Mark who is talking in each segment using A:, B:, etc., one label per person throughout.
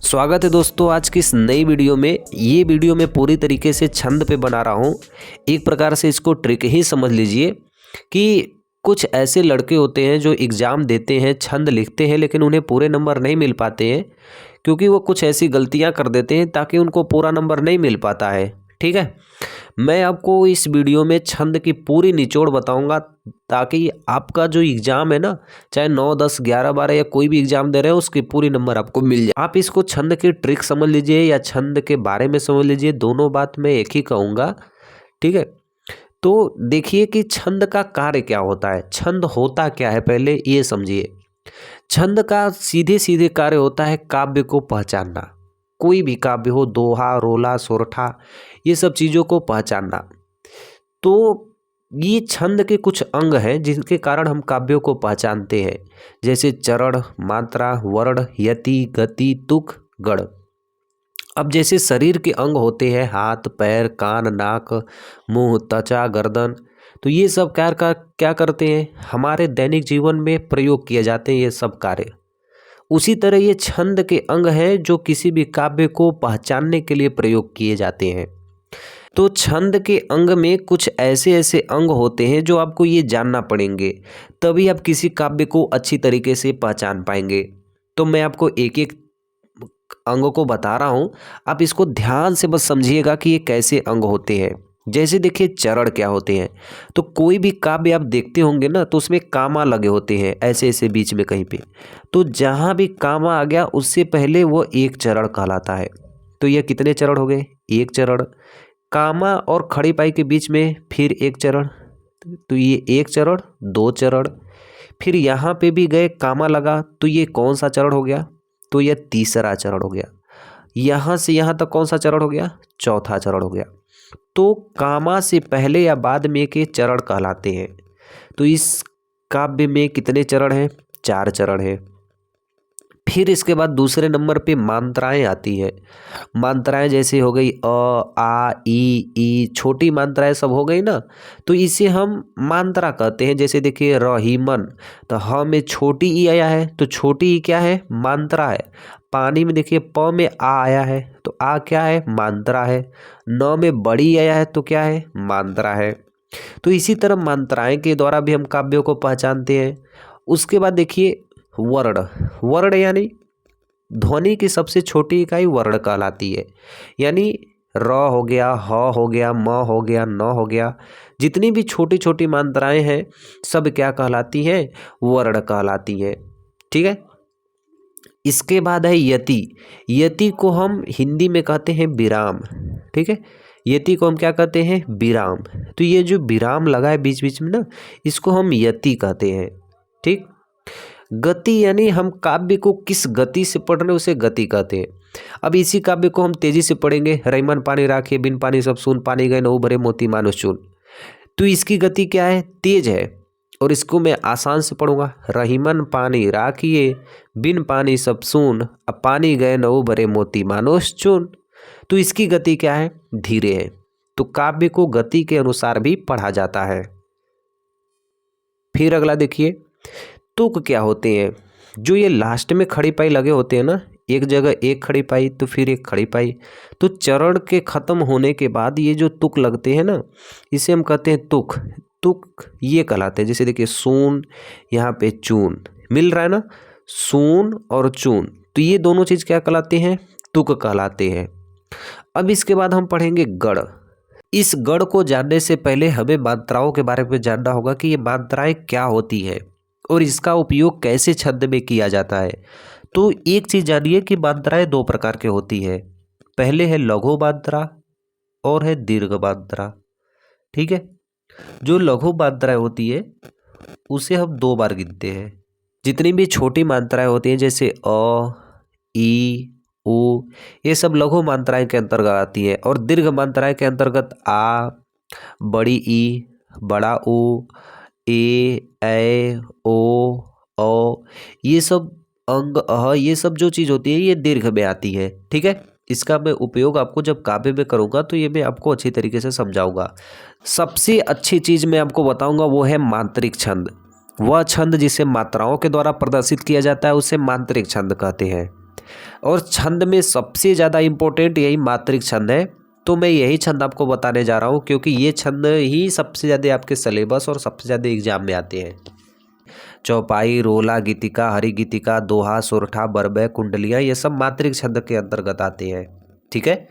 A: स्वागत है दोस्तों आज की इस नई वीडियो में। ये वीडियो मैं पूरी तरीके से छंद पे बना रहा हूँ। एक प्रकार से इसको ट्रिक ही समझ लीजिए कि कुछ ऐसे लड़के होते हैं जो एग्ज़ाम देते हैं, छंद लिखते हैं, लेकिन उन्हें पूरे नंबर नहीं मिल पाते हैं क्योंकि वो कुछ ऐसी गलतियाँ कर देते हैं ताकि उनको पूरा नंबर नहीं मिल पाता है। ठीक है, मैं आपको इस वीडियो में छंद की पूरी निचोड़ बताऊंगा ताकि आपका जो एग्ज़ाम है ना, चाहे 9, 10, 11, 12 या कोई भी एग्ज़ाम दे रहे हो उसकी पूरी नंबर आपको मिल जाए। आप इसको छंद की ट्रिक समझ लीजिए या छंद के बारे में समझ लीजिए, दोनों बात मैं एक ही कहूँगा। ठीक है, तो देखिए कि छंद का कार्य क्या होता है, छंद होता क्या है, पहले ये समझिए। छंद का सीधे सीधे कार्य होता है काव्य को पहचानना। कोई भी काव्य हो, दोहा, रोला, सोरठा, ये सब चीज़ों को पहचानना। तो ये छंद के कुछ अंग हैं जिनके कारण हम काव्यों को पहचानते हैं, जैसे चरण, मात्रा, वर्ण, यति, गति, तुक, गढ़। अब जैसे शरीर के अंग होते हैं हाथ, पैर, कान, नाक, मुंह, त्वचा, गर्दन, तो ये सब कार्य क्या करते हैं, हमारे दैनिक जीवन में प्रयोग किए जाते हैं ये सब कार्य। उसी तरह ये छंद के अंग हैं जो किसी भी काव्य को पहचानने के लिए प्रयोग किए जाते हैं। तो छंद के अंग में कुछ ऐसे ऐसे अंग होते हैं जो आपको ये जानना पड़ेंगे, तभी आप किसी काव्य को अच्छी तरीके से पहचान पाएंगे। तो मैं आपको एक एक अंग को बता रहा हूँ, आप इसको ध्यान से बस समझिएगा कि ये कैसे अंग होते हैं। जैसे देखिए चरण क्या होते हैं, तो कोई भी काव्य आप देखते होंगे ना, तो उसमें कामा लगे होते हैं ऐसे ऐसे बीच में कहीं पे। तो जहाँ भी कामा आ गया उससे पहले वो एक चरण कहलाता है। तो ये कितने चरण हो गए, एक चरण। कामा और खड़ी पाई के बीच में फिर एक चरण, तो ये एक चरण, दो चरण। फिर यहाँ पे भी गए, कामा लगा, तो ये कौन सा चरण हो गया, तो ये तीसरा चरण हो गया। यहाँ से यहाँ तक कौन सा चरण हो गया, चौथा चरण हो गया। तो कामा से पहले या बाद में के चरण कहलाते हैं। तो इस काव्य में कितने चरण हैं, 4 चरण हैं। फिर इसके बाद दूसरे नंबर पे मात्राएं आती है। मात्राएं जैसे हो गई अ, आ, ई, छोटी मात्राएं सब हो गई ना, तो इसे हम मात्रा कहते हैं। जैसे देखिए रहीमन, तो ह में छोटी ई आया है, तो छोटी ई क्या है, मात्रा है। पानी में देखिए प में आ आया है, तो आ क्या है, मात्रा है। न में बड़ी आया है, तो क्या है, मात्रा है। तो इसी तरह मात्राएं के द्वारा भी हम काव्यों को पहचानते हैं। उसके बाद देखिए वर्ण। वर्ण यानी ध्वनि की सबसे छोटी इकाई वर्ण कहलाती है। यानी र हो गया, ह हो गया, म हो गया, न हो गया, जितनी भी छोटी छोटी मात्राएं हैं सब क्या कहलाती हैं, वर्ण कहलाती हैं। ठीक है, इसके बाद है यति। यति को हम हिंदी में कहते हैं विराम। ठीक है, यति को हम क्या कहते हैं, विराम। तो ये जो विराम लगा है बीच बीच में ना, इसको हम यति कहते हैं। ठीक, गति यानी हम काव्य को किस गति से पढ़ रहे हैं उसे गति कहते हैं। अब इसी काव्य को हम तेजी से पढ़ेंगे, रईमन पानी राखिए, बिन पानी सब सून, पानी गए नौ भरे मोती मानुष चून। तो इसकी गति क्या है, तेज है। और इसको मैं आसान से पढ़ूंगा, रहीमन पानी राखिए, बिन पानी सब सून, अब पानी गए नौ भरे मोती मानुष चून। तो इसकी गति क्या है, धीरे है। तो काव्य को गति के अनुसार भी पढ़ा जाता है। फिर अगला देखिए तुक क्या होते हैं। जो ये लास्ट में खड़ी पाई लगे होते हैं ना, एक जगह एक खड़ी पाई तो फिर एक खड़ी पाई, तो चरण के खत्म होने के बाद ये जो तुक लगते हैं ना, इसे हम कहते हैं तुक। तुक ये कहलाते हैं। जैसे देखिए सून, यहाँ पे चून मिल रहा है ना, सून और चून, तो ये दोनों चीज क्या कहलाते हैं, तुक कहलाते हैं। अब इसके बाद हम पढ़ेंगे गढ़। इस गढ़ को जानने से पहले हमें मात्राओं के बारे में जानना होगा कि ये मात्राएं क्या होती है और इसका उपयोग कैसे छंद में किया जाता है। तो एक चीज जानिए कि मात्राएं 2 प्रकार की होती है। पहले है लघु मात्रा और है दीर्घ मात्रा। ठीक है, जो लघु मात्राएं होती है उसे हम 2 बार गिनते हैं। जितनी भी छोटी मात्राएं होती हैं जैसे अ, ई, उ, ये सब लघु मात्राएं के अंतर्गत आती है। और दीर्घ मात्राएं के अंतर्गत आ, बड़ी ई, बड़ा उ, ए, ऐ, ओ, औ, ये सब अंग, अह, ये सब जो चीज़ होती है ये दीर्घ में आती है। ठीक है, इसका मैं उपयोग आपको जब काव्य में करूँगा तो ये मैं आपको अच्छी तरीके से समझाऊंगा। सबसे अच्छी चीज़ मैं आपको बताऊंगा वो है मात्रिक छंद। वह छंद जिसे मात्राओं के द्वारा प्रदर्शित किया जाता है उसे मात्रिक छंद कहते हैं। और छंद में सबसे ज़्यादा इम्पोर्टेंट यही मात्रिक छंद है। तो मैं यही छंद आपको बताने जा रहा हूँ, क्योंकि ये छंद ही सबसे ज़्यादा आपके सिलेबस और सबसे ज़्यादा एग्जाम में आते हैं। चौपाई, रोला, गीतिका, हरि गीतिका, दोहा, सोरठा, बरबय, कुंडलियाँ, ये सब मात्रिक छंद के अंतर्गत आते हैं। ठीक है,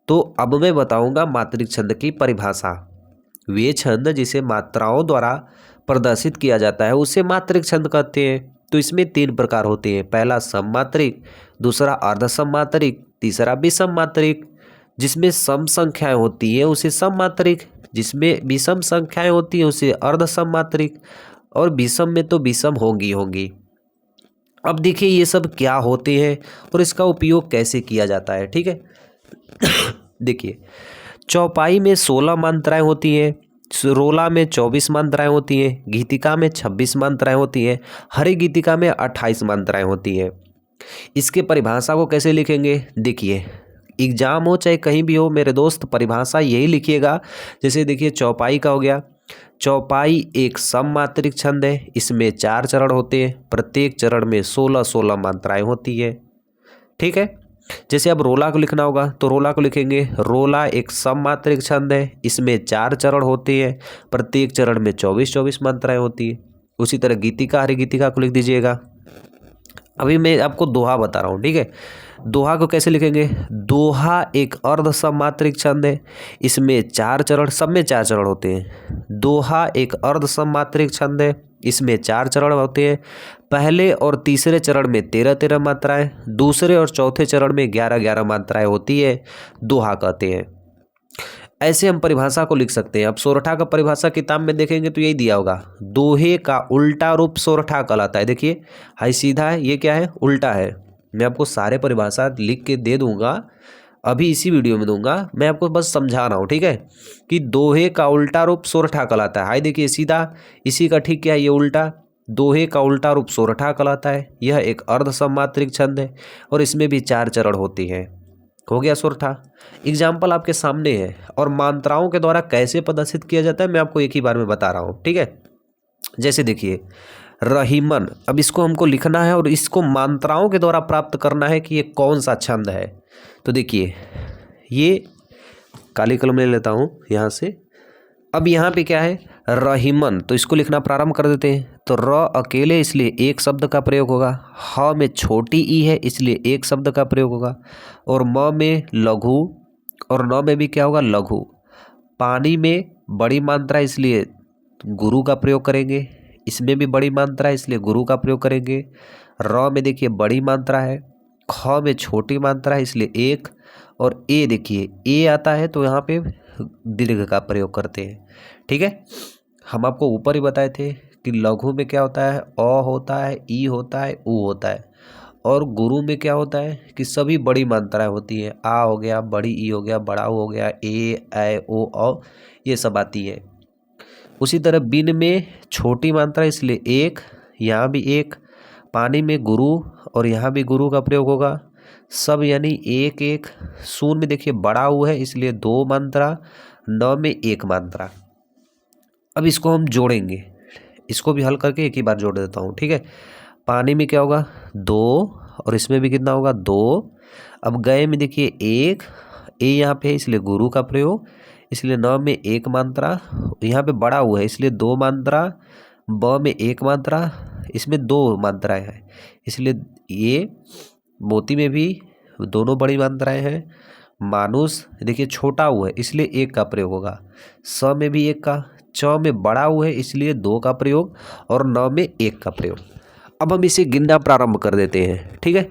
A: तो अब मैं बताऊंगा मात्रिक छंद की परिभाषा। वे छंद जिसे मात्राओं द्वारा प्रदर्शित किया जाता है उसे मात्रिक छंद कहते हैं। तो इसमें 3 प्रकार होते हैं। पहला सममात्रिक, दूसरा अर्ध सममात्रिक, तीसरा विषम मात्रिक। जिसमें सम संख्याएं होती हैं उसे सममात्रिक, जिसमें विषम संख्याएं होती हैं उसे अर्ध सममात्रिक, और विषम में तो विषम होंगी। अब देखिए ये सब क्या होते हैं और इसका उपयोग कैसे किया जाता है। ठीक है, देखिए चौपाई में 16 मात्राएं होती हैं, रोला में 24 मात्राएं होती हैं, गीतिका में 26 मात्राएं होती हैं, हरि गीतिका में 28 मात्राएं होती हैं। इसके परिभाषा को कैसे लिखेंगे? देखिए एग्जाम हो चाहे कहीं भी हो मेरे दोस्त, परिभाषा यही लिखिएगा। जैसे देखिए चौपाई का हो गया, चौपाई एक सममात्रिक छंद है, इसमें 4 चरण होते हैं, प्रत्येक चरण में 16-16 मात्राएं होती है। ठीक है, जैसे अब रोला को लिखना होगा तो रोला को लिखेंगे, रोला एक सममात्रिक छंद है, इसमें 4 चरण होते हैं, प्रत्येक चरण में 24-24 मात्राएं होती है। उसी तरह गीतिका, हरि गीतिका को लिख दीजिएगा। अभी मैं आपको दोहा बता रहा हूँ। ठीक है, दोहा को कैसे लिखेंगे? दोहा एक अर्ध सममात्रिक छंद है, इसमें 4 चरण, सब में 4 चरण होते हैं। दोहा एक अर्ध सममात्रिक छंद है, इसमें 4 चरण होते हैं। पहले और तीसरे चरण में 13-13 मात्राएं, दूसरे और चौथे चरण में 11-11 मात्राएं होती है, दोहा कहते हैं। ऐसे हम परिभाषा को लिख सकते हैं। अब सोरठा का परिभाषा किताब में देखेंगे तो यही दिया होगा, दोहे का उल्टा रूप सोरठा कहलाता है। देखिए हाई सीधा है, ये क्या है? उल्टा है। मैं आपको सारे परिभाषा लिख के दे दूंगा, अभी इसी वीडियो में दूंगा, मैं आपको बस समझा रहा हूँ। ठीक है, कि दोहे का उल्टा रूप सोरठा कहलाता है। हाय देखिए सीधा, इसी का ठीक क्या है? ये उल्टा। दोहे का उल्टा रूप सोरठा कहलाता है। यह एक अर्ध सममात्रिक छंद है और इसमें भी 4 चरण होती हैं। हो गया सोरठा। एग्जाम्पल आपके सामने है। और मात्राओं के द्वारा कैसे प्रदर्शित किया जाता है मैं आपको एक ही बार में बता रहा हूँ। ठीक है, जैसे देखिए रहीमन, अब इसको हमको लिखना है और इसको मात्राओं के द्वारा प्राप्त करना है कि ये कौन सा छंद है। तो देखिए ये काली कलम ले लेता हूँ यहाँ से। अब यहाँ पे क्या है? रहीमन, तो इसको लिखना प्रारंभ कर देते हैं। तो र अकेले इसलिए एक शब्द का प्रयोग होगा, ह में छोटी ई है इसलिए एक शब्द का प्रयोग होगा, और म में लघु और न में भी क्या होगा? लघु। पानी में बड़ी मात्रा इसलिए गुरु का प्रयोग करेंगे, इसमें भी बड़ी मात्रा है इसलिए गुरु का प्रयोग करेंगे। र में देखिए बड़ी मात्रा है, ख में छोटी मात्रा है इसलिए एक, और ए देखिए ए आता है तो यहाँ पे दीर्घ का प्रयोग करते हैं। ठीक है, हम आपको ऊपर ही बताए थे कि लघु में क्या होता है? अ होता है, ई होता है, उ होता है, और गुरु में क्या होता है कि सभी बड़ी मात्राएं होती हैं। आ हो गया, बड़ी ई हो गया, बड़ा उ हो गया, ए, ऐ, ओ, औ, ये सब आती है। उसी तरह बिन में छोटी मात्रा इसलिए एक, यहाँ भी एक, पानी में गुरु और यहाँ भी गुरु का प्रयोग होगा, सब यानी एक एक। शून्य में देखिए बड़ा उ है इसलिए 2 मात्रा, न में 1 मात्रा। अब इसको हम जोड़ेंगे, इसको भी हल करके एक ही बार जोड़ देता हूँ। ठीक है, पानी में क्या होगा? 2, और इसमें भी कितना होगा? 2। अब गए में देखिए 1, ए यहाँ पे है इसलिए गुरु का प्रयोग, इसलिए न में 1 मात्रा, यहाँ पे बड़ा हुआ है इसलिए 2 मात्रा, ब में 1 मात्रा, इसमें 2 मात्राएं हैं इसलिए ये। मोती में भी दोनों बड़ी मात्राएं हैं। मानुष देखिए छोटा हुआ है इसलिए 1 का प्रयोग होगा, स में भी 1 का, च में बड़ा हुआ है इसलिए 2 का प्रयोग, और न में 1 का प्रयोग। अब हम इसे गिनना प्रारंभ कर देते हैं। ठीक है,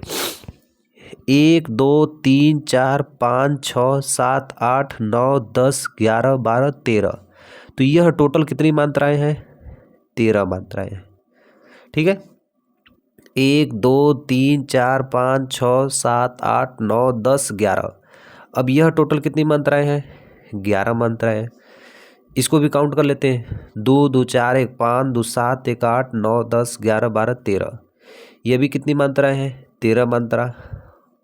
A: 1 2 3 4 5 6 7 8 9 10 11 12 13। तो यह टोटल कितनी मात्राएं हैं? 13 मात्राएं हैं। ठीक है, 1 2 3 4 5 6 7 8 9 10 11। अब यह टोटल कितनी मात्राएं हैं? 11 मात्राएं हैं। इसको भी काउंट कर लेते हैं। 2 2 4 1 5 2 7 1 8 9 10 11 12 13। यह भी कितनी मात्राएं हैं? 13 मात्रा।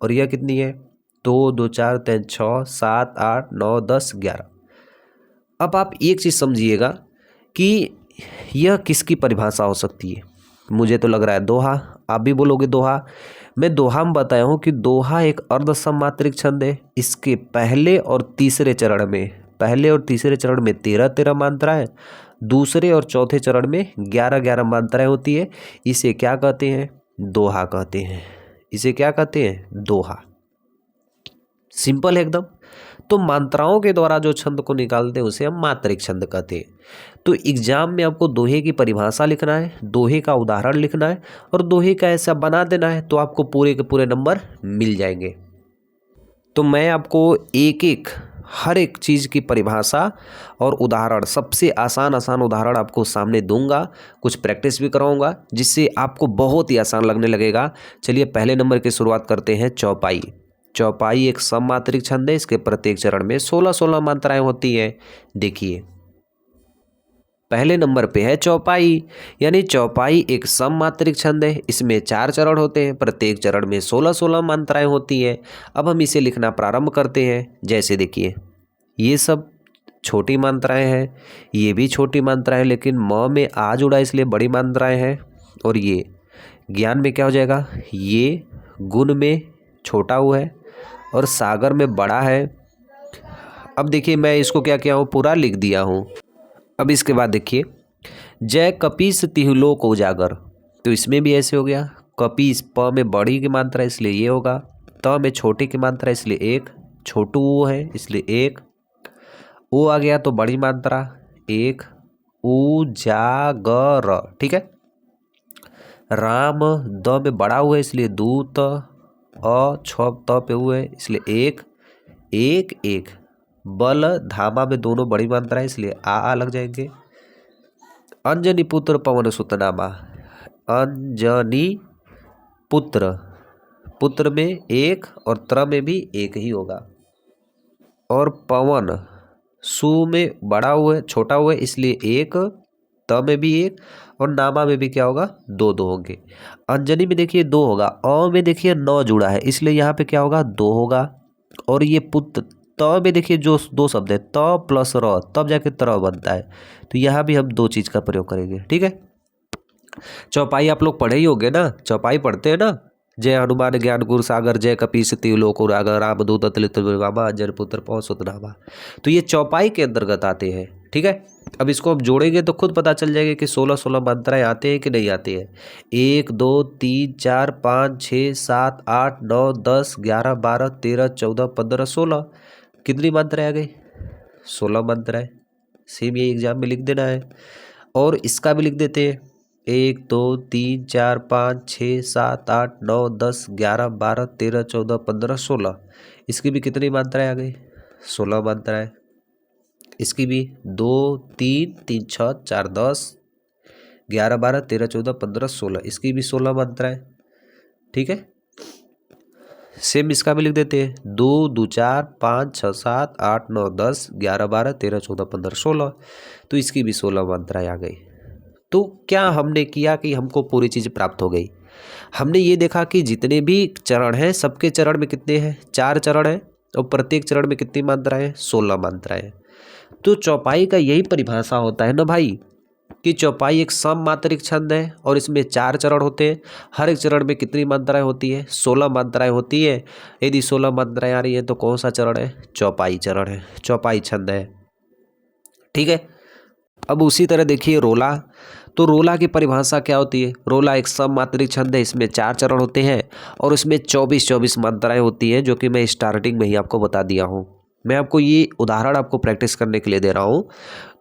A: और यह कितनी है? 2 2 4 3 6 7 8 9 10 11। अब आप एक चीज़ समझिएगा कि यह किसकी परिभाषा हो सकती है। मुझे तो लग रहा है दोहा, आप भी बोलोगे दोहा। मैं दोहा में बताया हूँ कि दोहा एक अर्ध सममात्रिक छंद है। इसके पहले और तीसरे चरण में 13-13 मात्राएं, दूसरे और चौथे चरण में 11-11 मात्राएं होती है। इसे क्या कहते हैं? दोहा कहते हैं। इसे क्या कहते हैं? दोहा। सिंपल है एकदम। तो मात्राओं के द्वारा जो छंद को निकालते हैं उसे हम मात्रिक छंद कहते हैं। तो एग्जाम में आपको दोहे की परिभाषा लिखना है, दोहे का उदाहरण लिखना है और दोहे का ऐसा बना देना है, तो आपको पूरे के पूरे नंबर मिल जाएंगे। तो मैं आपको हर एक चीज़ की परिभाषा और उदाहरण, सबसे आसान उदाहरण आपको सामने दूंगा, कुछ प्रैक्टिस भी कराऊंगा, जिससे आपको बहुत ही आसान लगने लगेगा। चलिए पहले नंबर की शुरुआत करते हैं। चौपाई। चौपाई एक सममात्रिक छंद है। इसके प्रत्येक चरण में 16-16 मात्राएं होती हैं। देखिए पहले नंबर पे है चौपाई, यानी चौपाई एक सममात्रिक छंद है। इसमें 4 चरण होते हैं, प्रत्येक चरण में 16-16 मात्राएं होती हैं। अब हम इसे लिखना प्रारंभ करते हैं। जैसे देखिए ये सब छोटी मात्राएं हैं, ये भी छोटी मात्राएं, लेकिन म में आ जुड़ा इसलिए बड़ी मात्राएं हैं। और ये ज्ञान में क्या हो जाएगा? ये गुण में छोटा हुआ है और सागर में बड़ा है। अब देखिए मैं इसको क्या किया हूँ, पूरा लिख दिया हूँ। अब इसके बाद देखिए जय कपीस तिहुलोक उजागर, तो इसमें भी ऐसे हो गया। कपीस प में बड़ी की मात्रा इसलिए ये होगा, त में छोटी की मात्रा इसलिए एक, छोटू वो है इसलिए एक, ओ आ गया तो बड़ी मात्रा एक, उजागर। ठीक है। राम द में बड़ा हुआ है इसलिए दूत, छ त पे हुए इसलिए एक एक एक, बल धामा में दोनों बड़ी मात्रा है इसलिए आ लग जाएंगे। अंजनी पुत्र पवन सुत नामा, अंजनी पुत्र, पुत्र में एक और त्र में भी एक ही होगा। और पवन सु में बड़ा हुआ है छोटा हुआ है इसलिए एक, त में भी एक और नामा में भी क्या होगा? 2 होंगे। अंजनी में देखिए 2 होगा, अ में देखिए 9 जुड़ा है इसलिए यहाँ पे क्या होगा? 2 होगा। और ये पुत्र त में देखिए जो 2 शब्द है त प्लस र, तब जाके त्र बनता है, तो यहाँ भी हम 2 चीज़ का प्रयोग करेंगे। ठीक है। चौपाई आप लोग पढ़े ही होंगे ना, चौपाई पढ़ते हैं ना। जय हनुमान ज्ञान गुर सागर, जय कपीस तिहुलोक उजागर, रामदूत अतुलित बलधामा, अंजनी पुत्र पवन सुत नामा। तो ये चौपाई के अंतर्गत आते हैं। ठीक है। अब इसको हम जोड़ेंगे तो खुद पता चल जाएगा कि 16-16 मात्राएं आते हैं कि नहीं आते हैं। 1 2 3 4 5 6 7 8 9 10 11 12 13 14 15 16, कितनी मात्राएं आ गई? 16 मात्राएं। सेम ये एग्जाम में लिख देना है। और इसका भी लिख देते हैं। 1 2 3 4 5 6 7 8 9 10 11 12 13 14 15 16, इसकी भी कितनी मात्राएं आ गई? 16 मात्राएं। इसकी भी 2 3 3 6 4 10 11 12 13 14 15 16, इसकी भी 16 मात्राएं। ठीक है। सेम इसका भी लिख देते हैं। 2 2 4 5 6 7 8 9 10 11 12 13 14 15 16, तो इसकी भी 16 मात्राएं आ गई। तो क्या हमने किया कि हमको पूरी चीज़ प्राप्त हो गई? हमने ये देखा कि जितने भी चरण हैं सबके चरण में कितने हैं? 4 चरण हैं और प्रत्येक चरण में कितनी मात्राएं हैं? 16 मात्राएं हैं। तो चौपाई का यही परिभाषा होता है ना भाई, कि चौपाई एक सममात्रिक छंद है और इसमें 4 चरण होते हैं। हर एक चरण में कितनी मात्राएं होती है? 16 मात्राएं होती है। यदि 16 मात्राएं आ रही है तो कौन सा चरण है? चौपाई चरण है, चौपाई छंद है। ठीक है। अब उसी तरह देखिए रोला। तो रोला की परिभाषा क्या होती है? रोला एक सममात्रिक छंद है, इसमें 4 चरण होते हैं और इसमें 24-24 मात्राएं होती हैं, जो कि मैं स्टार्टिंग में ही आपको बता दिया हूँ। मैं आपको ये उदाहरण आपको प्रैक्टिस करने के लिए दे रहा हूँ,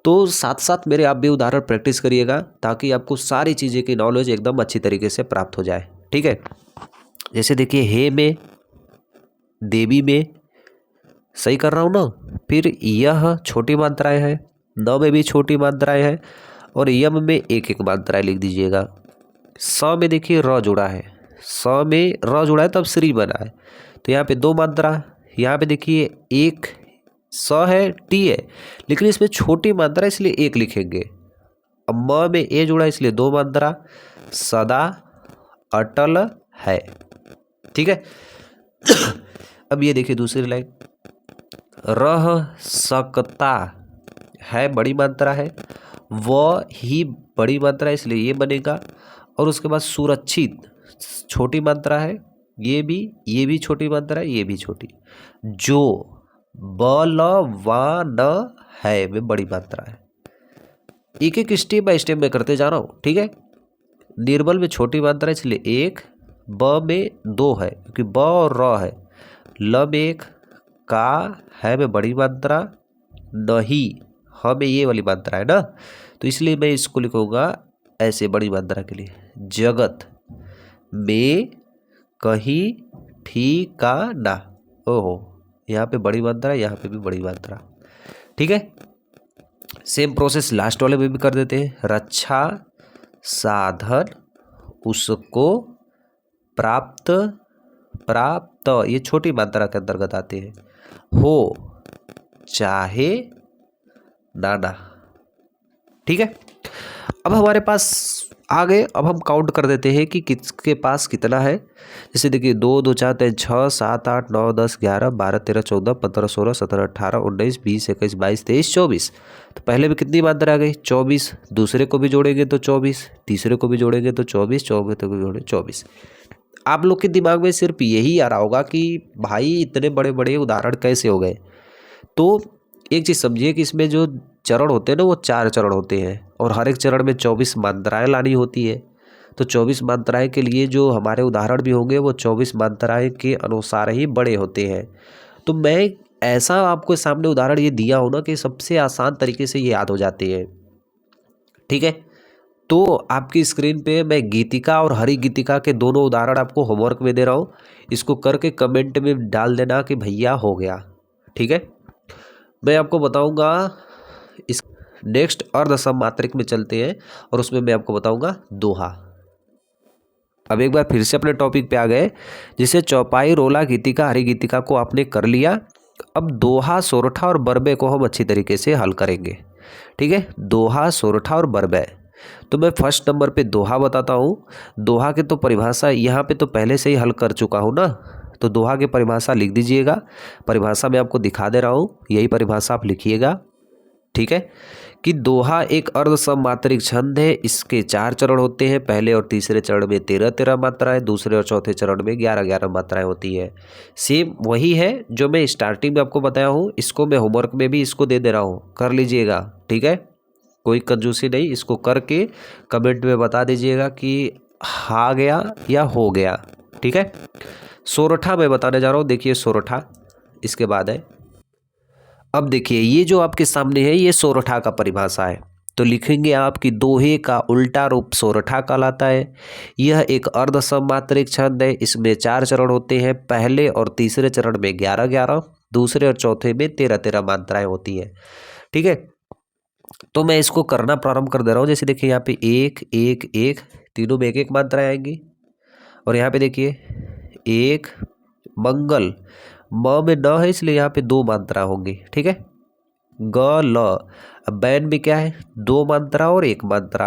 A: तो साथ साथ मेरे आप भी उदाहरण प्रैक्टिस करिएगा ताकि आपको सारी चीज़ें की नॉलेज एकदम अच्छी तरीके से प्राप्त हो जाए। ठीक है। जैसे देखिए हे में, देवी में, सही कर रहा हूँ ना। फिर यह छोटी मात्राएं हैं, न में भी छोटी मात्राएं हैं और यम में एक मात्राएं लिख दीजिएगा। स में देखिए र जुड़ा है, स में र जुड़ा है तब श्री बना है, तो यहाँ पे 2 मात्रा। यहाँ पे देखिए एक स है, टी है, लेकिन इसमें छोटी मात्रा इसलिए 1 लिखेंगे। अब म में ए जुड़ा इसलिए 2 मात्रा, सदा अटल है। ठीक है। अब ये देखिए दूसरी लाइन, रह सकता है बड़ी मात्रा है, वह ही बड़ी मात्रा है इसलिए ये बनेगा। और उसके बाद सुरक्षित छोटी मात्रा है, ये भी छोटी मात्रा है, ये भी छोटी। जो, ब ल वा न है में बड़ी मात्रा है। एक एक स्टेप बाय स्टेप में करते जा रहा हूँ, ठीक है। निर्बल में छोटी मात्रा है इसलिए एक, ब में दो है क्योंकि ब और र है, ल में एक, का है में बड़ी मात्रा, नहीं ह में ये वाली मात्रा है ना, तो इसलिए मैं इसको लिखूंगा ऐसे बड़ी मात्रा के लिए। जगत में कहीं ठिकाना, ओहो यहाँ पे बड़ी मात्रा, यहाँ पे भी बड़ी मात्रा, ठीक है। सेम प्रोसेस लास्ट वाले में भी कर देते हैं। रक्षा साधन उसको प्राप्त, प्राप्त ये छोटी मात्रा के अंतर्गत आते हैं। हो चाहे नाना, ठीक है। अब हमारे पास आ गए, अब हम काउंट कर देते हैं कि किसके पास कितना है। जैसे देखिए 2 2 4 3 6 7 8 9 10 11 12 13 14 15 16 17 18 19 20 21 22 23 24। तो पहले में कितनी मात्रा आ गई? 24। दूसरे को भी जोड़ेंगे तो 24, तीसरे को भी जोड़ेंगे तो 24, चौथे को जोड़े 24। आप लोग के दिमाग में सिर्फ यही आ रहा होगा कि भाई इतने बड़े बड़े उदाहरण कैसे हो गए। तो एक चीज़ समझिए कि इसमें जो चरण होते हैं ना वो 4 चरण होते हैं और हर एक चरण में 24 मात्राएं लानी होती है। तो 24 मात्राएं के लिए जो हमारे उदाहरण भी होंगे वो 24 मात्राएं के अनुसार ही बड़े होते हैं। तो मैं ऐसा आपको सामने उदाहरण ये दिया हूँ ना कि सबसे आसान तरीके से ये याद हो जाते हैं, ठीक है। तो आपकी स्क्रीन पे मैं गीतिका और हरी गीतिका के दोनों उदाहरण आपको होमवर्क में दे रहा हूँ। इसको करके कमेंट में डाल देना कि भैया हो गया, ठीक है। मैं आपको बताऊंगा इस नेक्स्ट अर्धसमात्रिक में चलते हैं और उसमें मैं आपको बताऊंगा दोहा। अब एक बार फिर से अपने टॉपिक पे आ गए। जिसे चौपाई, रोला, गीतिका, हरी गीतिका को आपने कर लिया। अब दोहा, सोरठा और बरबे को हम अच्छी तरीके से हल करेंगे, ठीक है। दोहा, सोरठा और बरबे। तो मैं फर्स्ट नंबर पे दोहा बताता हूँ। दोहा की तो परिभाषा यहाँ पे तो पहले से ही हल कर चुका हूँ ना, तो दोहा की परिभाषा लिख दीजिएगा। परिभाषा मैं आपको दिखा दे रहा हूँ, यही परिभाषा आप लिखिएगा, ठीक है। कि दोहा एक अर्धसमात्रिक छंद है। इसके 4 चरण होते हैं। पहले और तीसरे चरण में 13-13 मात्राएं, दूसरे और चौथे चरण में 11-11 मात्राएं होती है। सेम वही है जो मैं स्टार्टिंग में आपको बताया हूँ। इसको मैं होमवर्क में भी इसको दे रहा हूँ, कर लीजिएगा, ठीक है। कोई कंजूसी नहीं, इसको करके कमेंट में बता दीजिएगा कि आ गया या हो गया, ठीक है। सोरठा मैं बताने जा रहा हूँ। देखिए सोरठा इसके बाद है। अब देखिए ये जो आपके सामने है ये सोरठा का परिभाषा है। तो लिखेंगे आप कि दोहे का उल्टा रूप सोरठा कहलाता है। यह एक अर्धसमात्रिक छंद है। इसमें 4 चरण होते हैं। पहले और तीसरे चरण में 11-11, दूसरे और चौथे में 13-13 मात्राएं होती है, ठीक है। तो मैं इसको करना प्रारंभ कर दे रहा हूँ। जैसे देखिए यहाँ पे 1 1 1, तीनों में 1-1 मात्राएं आएंगी। और यहाँ पे देखिए 1 मंगल, म में न है इसलिए यहाँ पे 2 मात्रा होंगी, ठीक है। ग ल, अब बैन में क्या है? 2 मात्रा और 1 मात्रा।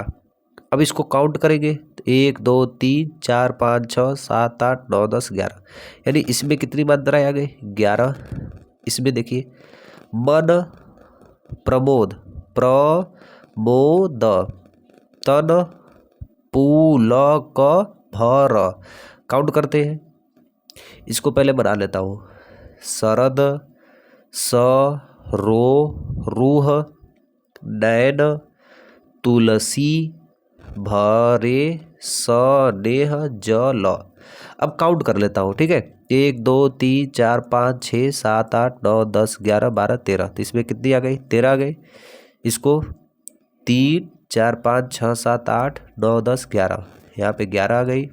A: अब इसको काउंट करेंगे तो 1 2 3 4 5 6 7 8 9 10 11, यानी इसमें कितनी मात्राएं आ गई? 11। इसमें देखिए मन प्रमोद, प्रमोद, तन पुलक भर। काउंट करते हैं। इसको पहले बना लेता हूँ। शरद, रूह, नैन, तुलसी, भरे, स्नेह, जल। अब काउंट कर लेता हूँ, ठीक है। 1 2 3 4 5 6 7 8 9 10 11 12 13। तो इसमें कितनी आ गई? 13 आ गई। इसको 3 4 5 6 7 8 9 10 11, यहाँ पे 11 आ गई।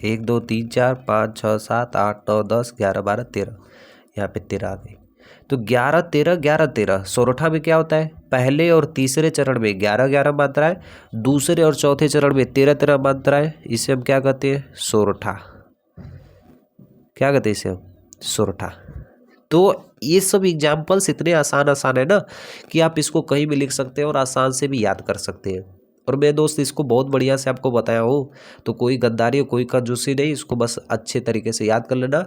A: 1 2 3 4 5 6 7 8 9 10 11 12 13, यहाँ पे 13 आ गई। तो 11 13 11 13। सोरठा में क्या होता है? पहले और तीसरे चरण में 11-11 मात्राएं, दूसरे और चौथे चरण में 13-13 मात्राएं। इसे हम क्या कहते हैं? सोरठा। क्या कहते हैं इसे हम? सोरठा। तो ये सब एग्जाम्पल्स इतने आसान है ना कि आप इसको कहीं भी लिख सकते हैं और आसान से भी याद कर सकते हैं। और मेरे दोस्त इसको बहुत बढ़िया से आपको बताया हूँ, तो कोई गद्दारी कोई कंजूसी नहीं, इसको बस अच्छे तरीके से याद कर लेना।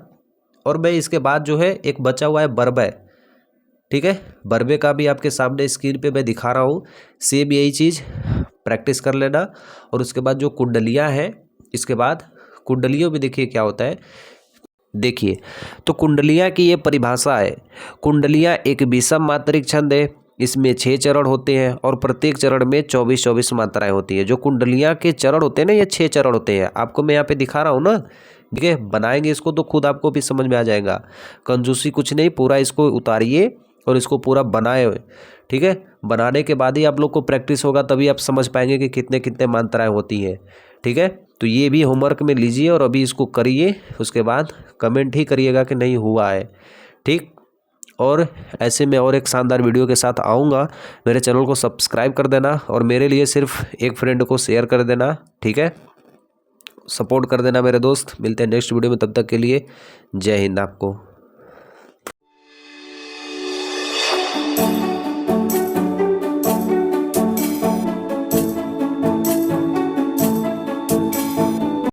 A: और मैं इसके बाद जो है एक बचा हुआ है बरबे, ठीक है। बरबे का भी आपके सामने स्क्रीन पे मैं दिखा रहा हूँ। सेम यही चीज़ प्रैक्टिस कर लेना। और उसके बाद जो कुंडलियाँ हैं, इसके बाद कुंडलियों में देखिए क्या होता है, देखिए तो कुंडलियाँ की ये परिभाषा है। कुंडलियाँ एक विषम मात्रिक छंद है, इसमें 6 चरण होते हैं और प्रत्येक चरण में 24-24 मात्राएं होती है। जो कुंडलियाँ के चरण होते हैं ना, ये 6 चरण होते हैं। आपको मैं यहाँ पे दिखा रहा हूँ ना, ठीक है। बनाएंगे इसको तो खुद आपको भी समझ में आ जाएगा, कंजूसी कुछ नहीं, पूरा इसको उतारिए और इसको पूरा बनाए, ठीक है। बनाने के बाद ही आप लोग को प्रैक्टिस होगा, तभी आप समझ पाएंगे कि कितने कितने मात्राएं होती हैं, ठीक है। तो ये भी होमवर्क में लीजिए और अभी इसको करिए, उसके बाद कमेंट ही करिएगा कि नहीं हुआ है, ठीक। और ऐसे में और एक शानदार वीडियो के साथ आऊँगा। मेरे चैनल को सब्सक्राइब कर देना और मेरे लिए सिर्फ एक फ्रेंड को शेयर कर देना, ठीक है। सपोर्ट कर देना मेरे दोस्त। मिलते हैं नेक्स्ट वीडियो में, तब तक के लिए जय हिंद आपको।